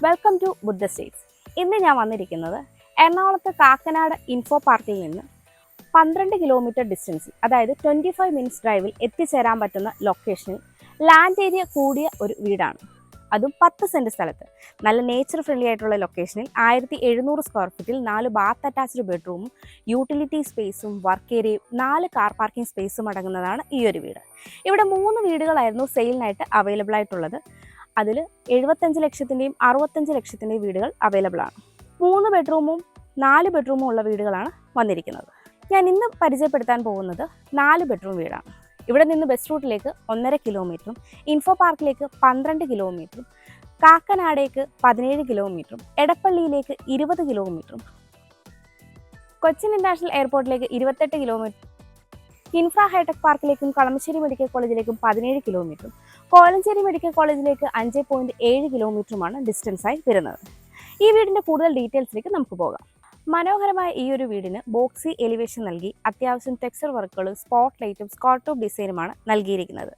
Welcome to Buddha States. ഇന്ന് ഞാൻ വന്നിരിക്കുന്നത് എറണാകുളത്ത് കാക്കനാട് ഇൻഫോ പാർക്കിൽ നിന്ന് 12 കിലോമീറ്റർ ഡിസ്റ്റൻസിൽ, അതായത് 25 മിനിറ്റ്സ് ഡ്രൈവിൽ എത്തിച്ചേരാൻ പറ്റുന്ന ലൊക്കേഷനിൽ ലാൻഡ് ഏരിയ കൂടിയ ഒരു വീടാണ്. അതും 10 സെൻറ്റ് സ്ഥലത്ത് നല്ല നേച്ചർ ഫ്രണ്ട്ലി ആയിട്ടുള്ള ലൊക്കേഷനിൽ 1700 സ്ക്വയർ ഫീറ്റിൽ 4 ബാത്ത് അറ്റാച്ച്ഡ് ബെഡ്റൂമും യൂട്ടിലിറ്റി സ്പേസും വർക്ക് ഏരിയയും 4 കാർ പാർക്കിംഗ് സ്പേസും അടങ്ങുന്നതാണ് ഈ ഒരു വീട്. ഇവിടെ 3 വീടുകളായിരുന്നു സെയിലിനായിട്ട് അവൈലബിൾ ആയിട്ടുള്ളത്. അതിൽ 75 ലക്ഷത്തിൻ്റെയും 65 ലക്ഷത്തിൻ്റെയും വീടുകൾ അവൈലബിൾ ആണ്. 3 ബെഡ്റൂമും 4 ബെഡ്റൂമും ഉള്ള വീടുകളാണ് വന്നിരിക്കുന്നത്. ഞാൻ ഇന്ന് പരിചയപ്പെടുത്താൻ പോകുന്നത് 4 ബെഡ്റൂം വീടാണ്. ഇവിടെ നിന്ന് ബസ് റൂട്ടിലേക്ക് 1.5 കിലോമീറ്ററും ഇൻഫോ പാർക്കിലേക്ക് 12 കിലോമീറ്ററും കാക്കനാടേക്ക് 17 കിലോമീറ്ററും എടപ്പള്ളിയിലേക്ക് 20 കിലോമീറ്ററും കൊച്ചിൻ ഇന്റർനാഷണൽ എയർപോർട്ടിലേക്ക് 28 കിലോമീറ്റർ, ഇൻഫ്രാ ഹൈടെക് പാർക്കിലേക്കും കളമശ്ശേരി മെഡിക്കൽ കോളേജിലേക്കും 17 കിലോമീറ്ററും കോലഞ്ചേരി മെഡിക്കൽ കോളേജിലേക്ക് 5.7 കിലോമീറ്ററുമാണ് ഡിസ്റ്റൻസായി വരുന്നത്. ഈ വീടിൻ്റെ കൂടുതൽ ഡീറ്റെയിൽസിലേക്ക് നമുക്ക് പോകാം. മനോഹരമായ ഈ ഒരു വീടിന് ബോക്സി എലിവേഷൻ നൽകി അത്യാവശ്യം ടെക്സ്ചർ വർക്കുകളും സ്പോട്ട് ലൈറ്റും സ്കോട്ട് ടോപ്പ് ഡിസൈനുമാണ് നൽകിയിരിക്കുന്നത്.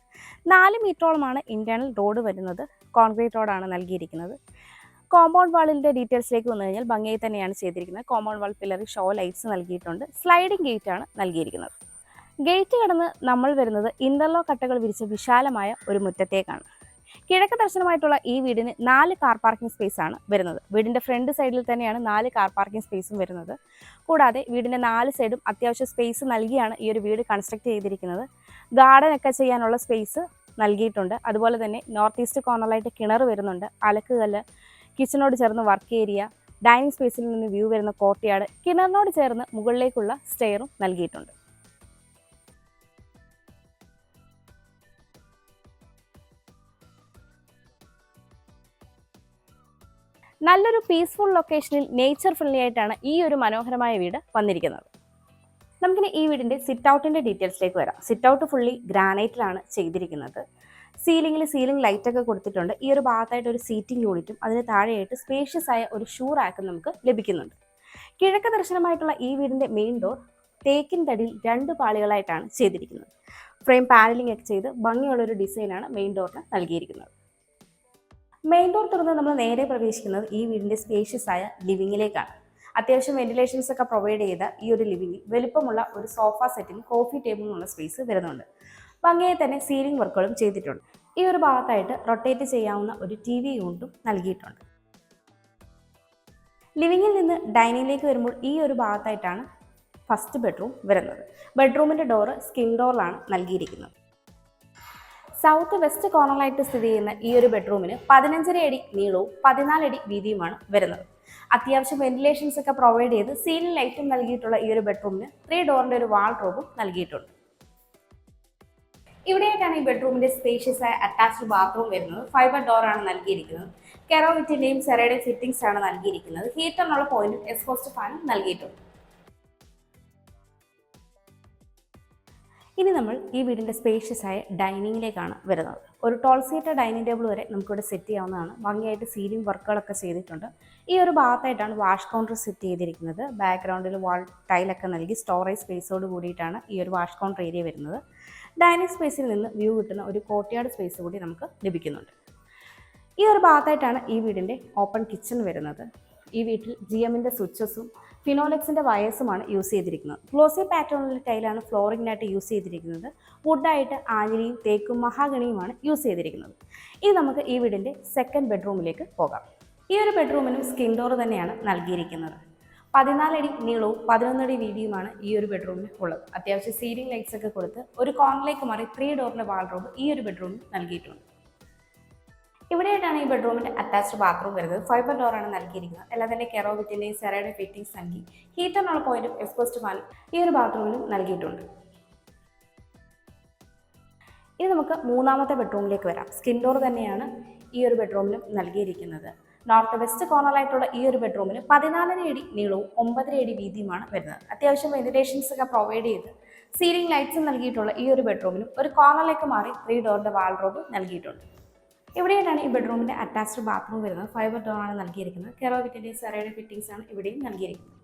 4 മീറ്ററോളമാണ് ഇന്റേണൽ റോഡ് വരുന്നത്. കോൺക്രീറ്റ് റോഡാണ് നൽകിയിരിക്കുന്നത്. കോമ്പൗണ്ട് വാളിൻ്റെ ഡീറ്റെയിൽസിലേക്ക് വന്നു കഴിഞ്ഞാൽ ഭംഗിയായി തന്നെയാണ് ചെയ്തിരിക്കുന്നത്. കോമ്പൗണ്ട് വാൾ പില്ലറിൽ ഷോ ലൈറ്റ്സ് നൽകിയിട്ടുണ്ട്. സ്ലൈഡിംഗ് ഗേറ്റ് ആണ് നൽകിയിരിക്കുന്നത്. ഗേറ്റ് കടന്ന് നമ്മൾ വരുന്നത് ഇന്റർലോക്ക് കട്ടകൾ വിരിച്ച വിശാലമായ ഒരു മുറ്റത്തേക്കാണ്. കിഴക്ക് ദർശനമായിട്ടുള്ള ഈ വീടിന് 4 കാർ പാർക്കിംഗ് സ്പേസ് ആണ് വരുന്നത്. വീടിൻ്റെ ഫ്രണ്ട് സൈഡിൽ തന്നെയാണ് 4 കാർ പാർക്കിംഗ് സ്പേസും വരുന്നത്. കൂടാതെ വീടിൻ്റെ 4 സൈഡും അത്യാവശ്യം സ്പേസ് നൽകിയാണ് ഈ ഒരു വീട് കൺസ്ട്രക്ട് ചെയ്തിരിക്കുന്നത്. ഗാർഡൻ ഒക്കെ ചെയ്യാനുള്ള സ്പേസ് നൽകിയിട്ടുണ്ട്. അതുപോലെ തന്നെ നോർത്ത് ഈസ്റ്റ് കോർണറിലായിട്ട് കിണർ വരുന്നുണ്ട്. അലക്കുകല്ല്, കിച്ചണോട് ചേർന്ന് വർക്ക് ഏരിയ, ഡൈനിങ് സ്പേസിൽ നിന്ന് വ്യൂ വരുന്ന കോർട്ട്യാർഡ്, കിണറിനോട് ചേർന്ന് മുകളിലേക്കുള്ള സ്റ്റെയറും നൽകിയിട്ടുണ്ട്. നല്ലൊരു പീസ്ഫുൾ ലൊക്കേഷനിൽ നേച്ചർ ഫ്രണ്ട്ലി ആയിട്ടാണ് ഈ ഒരു മനോഹരമായ വീട് വന്നിരിക്കുന്നത്. നമുക്കിനി ഈ വീടിൻ്റെ സിറ്റ് ഔട്ടിൻ്റെ ഡീറ്റെയിൽസിലേക്ക് വരാം. സിറ്റ് ഔട്ട് ഫുള്ളി ഗ്രാനൈറ്റിലാണ് ചെയ്തിരിക്കുന്നത്. സീലിംഗ് ലൈറ്റൊക്കെ കൊടുത്തിട്ടുണ്ട്. ഈ ഒരു ഭാഗത്തായിട്ട് ഒരു സീറ്റിംഗ് യൂണിറ്റും അതിന് താഴെയായിട്ട് സ്പേഷ്യസ് ആയ ഒരു ഷൂ റാക്കും നമുക്ക് ലഭിക്കുന്നുണ്ട്. കിഴക്ക് ദർശനമായിട്ടുള്ള ഈ വീടിൻ്റെ മെയിൻ ഡോർ തേക്കിൻ തടിയിൽ 2 പാളികളായിട്ടാണ് ചെയ്തിരിക്കുന്നത്. ഫ്രെയിം പാനലിംഗ് ഒക്കെ ചെയ്ത് ഭംഗിയുള്ളൊരു ഡിസൈനാണ് മെയിൻ ഡോറിന് നൽകിയിരിക്കുന്നത്. മെയിൻ ഡോർ തുറന്ന് നമ്മൾ നേരെ പ്രവേശിക്കുന്നത് ഈ വീടിൻ്റെ സ്പേഷ്യസ് ആയ ലിവിങ്ങിലേക്കാണ്. അത്യാവശ്യം വെന്റിലേഷൻസ് ഒക്കെ പ്രൊവൈഡ് ചെയ്ത ഈ ഒരു ലിവിങ്ങിൽ വലുപ്പമുള്ള ഒരു സോഫ സെറ്റിനും കോഫി ടേബിളിനുള്ള സ്പേസ് വരുന്നുണ്ട്. ഭംഗിയായി തന്നെ സീലിംഗ് വർക്കുകളും ചെയ്തിട്ടുണ്ട്. ഈ ഒരു ഭാഗത്തായിട്ട് റൊട്ടേറ്റ് ചെയ്യാവുന്ന ഒരു TV യൂണിറ്റും നൽകിയിട്ടുണ്ട്. ലിവിങ്ങിൽ നിന്ന് ഡൈനിങ്ങിലേക്ക് വരുമ്പോൾ ഈ ഒരു ഭാഗത്തായിട്ടാണ് ഫസ്റ്റ് ബെഡ്റൂം വരുന്നത്. ബെഡ്റൂമിൻ്റെ ഡോറ് സ്കിൻ ഡോറിലാണ് നൽകിയിരിക്കുന്നത്. സൗത്ത് വെസ്റ്റ് കോർണറിലായിട്ട് സ്ഥിതി ചെയ്യുന്ന ഈ ഒരു ബെഡ്റൂമിന് 15.5 അടി നീളവും 14 അടി വീതിയുമാണ് വരുന്നത്. അത്യാവശ്യം വെന്റിലേഷൻസ് ഒക്കെ പ്രൊവൈഡ് ചെയ്ത് സീലിംഗ് ലൈറ്റും നൽകിയിട്ടുള്ള ഈ ഒരു ബെഡ്റൂമിന് 3 ഡോറിൻ്റെ ഒരു വാൾഡ്രോബും നൽകിയിട്ടുണ്ട്. ഇവിടെയായിട്ടാണ് ഈ ബെഡ്റൂമിൻ്റെ സ്പേഷ്യസ് ആയ അറ്റാച്ച്ഡ് ബാത്റൂം വരുന്നത്. ഫൈബർ ഡോറാണ് നൽകിയിരിക്കുന്നത്. കെറോവിറ്റിൻ്റെയും സെറയുടെയും ഫിറ്റിംഗ്സ് ആണ് നൽകിയിരിക്കുന്നത്. ഹീറ്ററിനുള്ള പോയിന്റും എക്സ്പോസ്റ്റ് ഫാനും നൽകിയിട്ടുണ്ട്. ഇനി നമ്മൾ ഈ വീടിൻ്റെ സ്പേഷ്യസ് ആയ ഡൈനിങ്ങിലേക്കാണ് വരുന്നത്. ഒരു 12 സീറ്റർ ഡൈനിങ് ടേബിൾ വരെ നമുക്കിവിടെ സെറ്റ് ചെയ്യാവുന്നതാണ്. ഭംഗിയായിട്ട് സീലിംഗ് വർക്കുകളൊക്കെ ചെയ്തിട്ടുണ്ട്. ഈ ഒരു ഭാഗത്തായിട്ടാണ് വാഷ് കൗണ്ടർ സെറ്റ് ചെയ്തിരിക്കുന്നത്. ബാക്ക്ഗ്രൗണ്ടിൽ വാൾ ടൈലൊക്കെ നൽകി സ്റ്റോറേജ് സ്പേസോട് കൂടിയിട്ടാണ് ഈ ഒരു വാഷ് കൗണ്ടർ ഏരിയ വരുന്നത്. ഡൈനിങ് സ്പേസിൽ നിന്ന് വ്യൂ കിട്ടുന്ന ഒരു കോർട്ട്യാർഡ് സ്പേസ് കൂടി നമുക്ക് ലഭിക്കുന്നുണ്ട്. ഈ ഒരു ഭാഗത്തായിട്ടാണ് ഈ വീടിൻ്റെ ഓപ്പൺ കിച്ചൺ വരുന്നത്. ഈ വീട്ടിൽ GMൻ്റെ സ്വിച്ചസും ഫിനോലെക്സിൻ്റെ വയേഴ്സുമാണ് യൂസ് ചെയ്തിരിക്കുന്നത്. ഗ്ലോസി പാറ്റേണിലെ ടൈലാണ് ഫ്ലോറിങ്ങിനായിട്ട് യൂസ് ചെയ്തിരിക്കുന്നത്. വുഡായിട്ട് ആഞ്ഞിലിയും തേക്കും മഹാഗണിയുമാണ് യൂസ് ചെയ്തിരിക്കുന്നത്. ഇനി നമുക്ക് ഈ വീടിൻ്റെ സെക്കൻഡ് ബെഡ്റൂമിലേക്ക് പോകാം. ഈ ഒരു ബെഡ്റൂമിനും സ്കിൻ ഡോർ തന്നെയാണ് നൽകിയിരിക്കുന്നത്. 14 അടി നീളവും 11 അടി വീതിയുമാണ് ഈ ഒരു ബെഡ്റൂമിന് ഉള്ളത്. അത്യാവശ്യം സീലിംഗ് ലൈറ്റ്സ് ഒക്കെ കൊടുത്ത് ഒരു കോർണറിലേക്ക് മാറി 3 ഡോറിൻ്റെ വാൾഡ്രോബ് ഈ ഒരു ബെഡ്റൂമിൽ നൽകിയിട്ടുണ്ട്. ഇവിടെയായിട്ടാണ് ഈ ബെഡ്റൂമിൻ്റെ അറ്റാച്ച്ഡ് ബാത്റൂം വരുന്നത്. ഫൈബർ ഡോറാണ് നൽകിയിരിക്കുന്നത്. എല്ലാം തന്നെ കെറോവിറ്റിൻ്റെയും സെറയുടെയും ഫിറ്റിംഗ്സ് നൽകി ഹീറ്ററിനുള്ള പോയിന്റും എക്സ്പോസ്റ്റ് ഫാനും ഈ ഒരു ബാത്റൂമിലും നൽകിയിട്ടുണ്ട്. ഇനി നമുക്ക് മൂന്നാമത്തെ ബെഡ്റൂമിലേക്ക് വരാം. സ്കിൻ ഡോർ തന്നെയാണ് ഈ ഒരു ബെഡ്റൂമിലും നൽകിയിരിക്കുന്നത്. നോർത്ത് വെസ്റ്റ് കോർണറായിട്ടുള്ള ഈ ഒരു ബെഡ്റൂമിന് 14 അടി നീളവും 9 അടി വീതിയുമാണ് വരുന്നത്. അത്യാവശ്യം വെന്റിലേഷൻസ് ഒക്കെ പ്രൊവൈഡ് ചെയ്ത് സീലിംഗ് ലൈറ്റ്സും നൽകിയിട്ടുള്ള ഈ ഒരു ബെഡ്റൂമിനും ഒരു കോർണറിലേക്ക് മാറി 3 ഡോറിൻ്റെ വാൾഡ്രോബ് നൽകിയിട്ടുണ്ട്. ഇവിടെയായിട്ടാണ് ഈ ബെഡ്റൂമിൻ്റെ അറ്റാച്ച്ഡ് ബാത്റൂം വരുന്നത്. ഫൈബർ ഡോറാണ് നൽകിയിരിക്കുന്നത്. കെറോവിറ്റിൻ്റെയും സെറയുടെ ഫിറ്റിംഗ്സ് ആണ് ഇവിടെയും നൽകിയിരിക്കുന്നത്.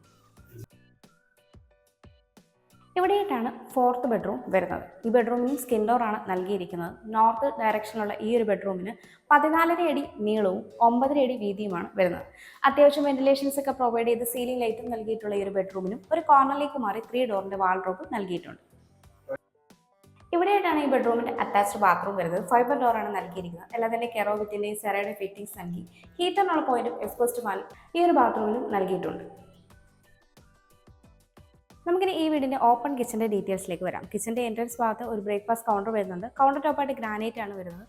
ഇവിടെയായിട്ടാണ് ഫോർത്ത് ബെഡ്റൂം വരുന്നത്. ഈ ബെഡ്റൂമിനും സ്കിൻ ഡോർ ആണ് നൽകിയിരിക്കുന്നത്. നോർത്ത് ഡയറക്ഷനുള്ള ഈ ഒരു ബെഡ്റൂമിന് 14.5 അടി നീളവും 9.5 അടി വീതിയുമാണ് വരുന്നത്. അത്യാവശ്യം വെന്റിലേഷൻസ് ഒക്കെ പ്രൊവൈഡ് ചെയ്ത് സീലിംഗ് ലൈറ്റും നൽകിയിട്ടുള്ള ഈ ഒരു ബെഡ്റൂമിനും ഒരു കോർണറിലേക്ക് മാറി 3 ഡോറിന്റെ വാൾഡ്രോബ് നൽകിയിട്ടുണ്ട്. ഇവിടെയായിട്ടാണ് ഈ ബെഡ്റൂമിന്റെ അറ്റാച്ച്ഡ് ബാത്റൂം വരുന്നത്. ഫൈബർ ഡോർ ആണ് നൽകിയിരിക്കുന്നത്. എല്ലാം തന്നെ കെറോവിറ്റിന്റെയും സെറയുടെ ഫിറ്റിംഗ്സ് നൽകി ഹീറ്ററിനുള്ള പോയിന്റും എക്സ്പോസ്റ്റ് ഫാനും ഈ ഒരു ബാത്റൂമിലും നൽകിയിട്ടുണ്ട്. നമുക്കിനി ഈ വീടിൻ്റെ ഓപ്പൺ കിച്ചൻ്റെ ഡീറ്റെയിൽസിലേക്ക് വരാം. കിച്ചൻ്റെ എൻട്രൻസ് ഭാഗത്ത് ഒരു ബ്രേക്ക്ഫാസ്റ്റ് കൗണ്ടർ വരുന്നുണ്ട്. കൗണ്ടർ ടോപ്പായിട്ട് ഗ്രാനൈറ്റ് ആണ് വരുന്നത്.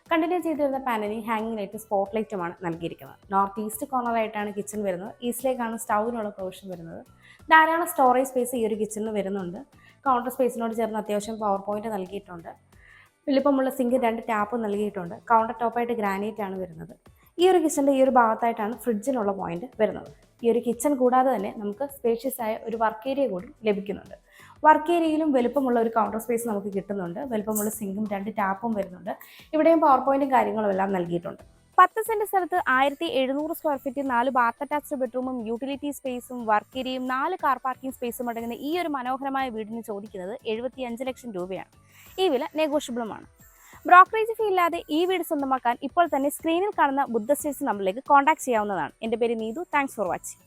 കണ്ടിന്യൂ ചെയ്തിരുന്ന പാനലിംഗ് ഹാങ്ങിങ് ലൈറ്റ് സ്പോട്ട് ലൈറ്റുമാണ് നൽകിയിരിക്കുന്നത്. നോർത്ത് ഈസ്റ്റ് കോർണറായിട്ടാണ് കിച്ചൺ വരുന്നത്. ഈസ്റ്റിലേക്കാണ് സ്റ്റൗവിനുള്ള പ്രൊവിഷൻ വരുന്നത്. ധാരാളം സ്റ്റോറേജ് സ്പേസ് ഈ ഒരു കിച്ചണിൽ വരുന്നുണ്ട്. കൗണ്ടർ സ്പേസിനോട് ചേർന്ന് അത്യാവശ്യം പവർ പോയിന്റ് നൽകിയിട്ടുണ്ട്. വലിപ്പമുള്ള സിങ്ക് 2 ടാപ്പ് നൽകിയിട്ടുണ്ട്. കൗണ്ടർ ടോപ്പായിട്ട് ഗ്രാനൈറ്റ് ആണ് വരുന്നത്. ഈ ഒരു കിച്ചൻ്റെ ഈ ഒരു ഭാഗത്തായിട്ടാണ് ഫ്രിഡ്ജിനുള്ള പോയിന്റ് വരുന്നത്. ഈ ഒരു കിച്ചൺ കൂടാതെ തന്നെ നമുക്ക് സ്പേഷ്യസ് ആയ ഒരു വർക്ക് ഏരിയ കൂടി ലഭിക്കുന്നുണ്ട്. വർക്ക് ഏരിയയിലും വലുപ്പമുള്ള ഒരു കൗണ്ടർ സ്പേസ് നമുക്ക് കിട്ടുന്നുണ്ട്. വലുപ്പമുള്ള സിങ്കും 2 ടാപ്പും വരുന്നുണ്ട്. ഇവിടെയും പവർ പോയിന്റും കാര്യങ്ങളും എല്ലാം നൽകിയിട്ടുണ്ട്. 10 സെന്റ് സ്ഥലത്ത് 1700 സ്ക്വയർ ഫീറ്റ് 4 ബാത്ത് അറ്റാച്ച്ഡ് ബെഡ്റൂമും യൂട്ടിലിറ്റി സ്പേസും വർക്ക് ഏരിയയും 4 കാർ പാർക്കിംഗ് സ്പേസും അടങ്ങുന്ന ഈ ഒരു മനോഹരമായ വീടിന് ചോദിക്കുന്നത് 75 ലക്ഷം രൂപയാണ്. ഈ വില നെഗോഷ്യബിളുമാണ്. ബ്രോക്കറേജ് ഫീ ഇല്ലാതെ ഈ വീട് സ്വന്തമാക്കാൻ ഇപ്പോൾ തന്നെ സ്ക്രീനിൽ കാണുന്ന ബുദ്ധ സ്റ്റേറ്റ്സ് നമ്പറിലേക്ക് കോൺടാക്ട് ചെയ്യാവുന്നതാണ്. എൻ്റെ പേര് നീതു. Thanks for watching.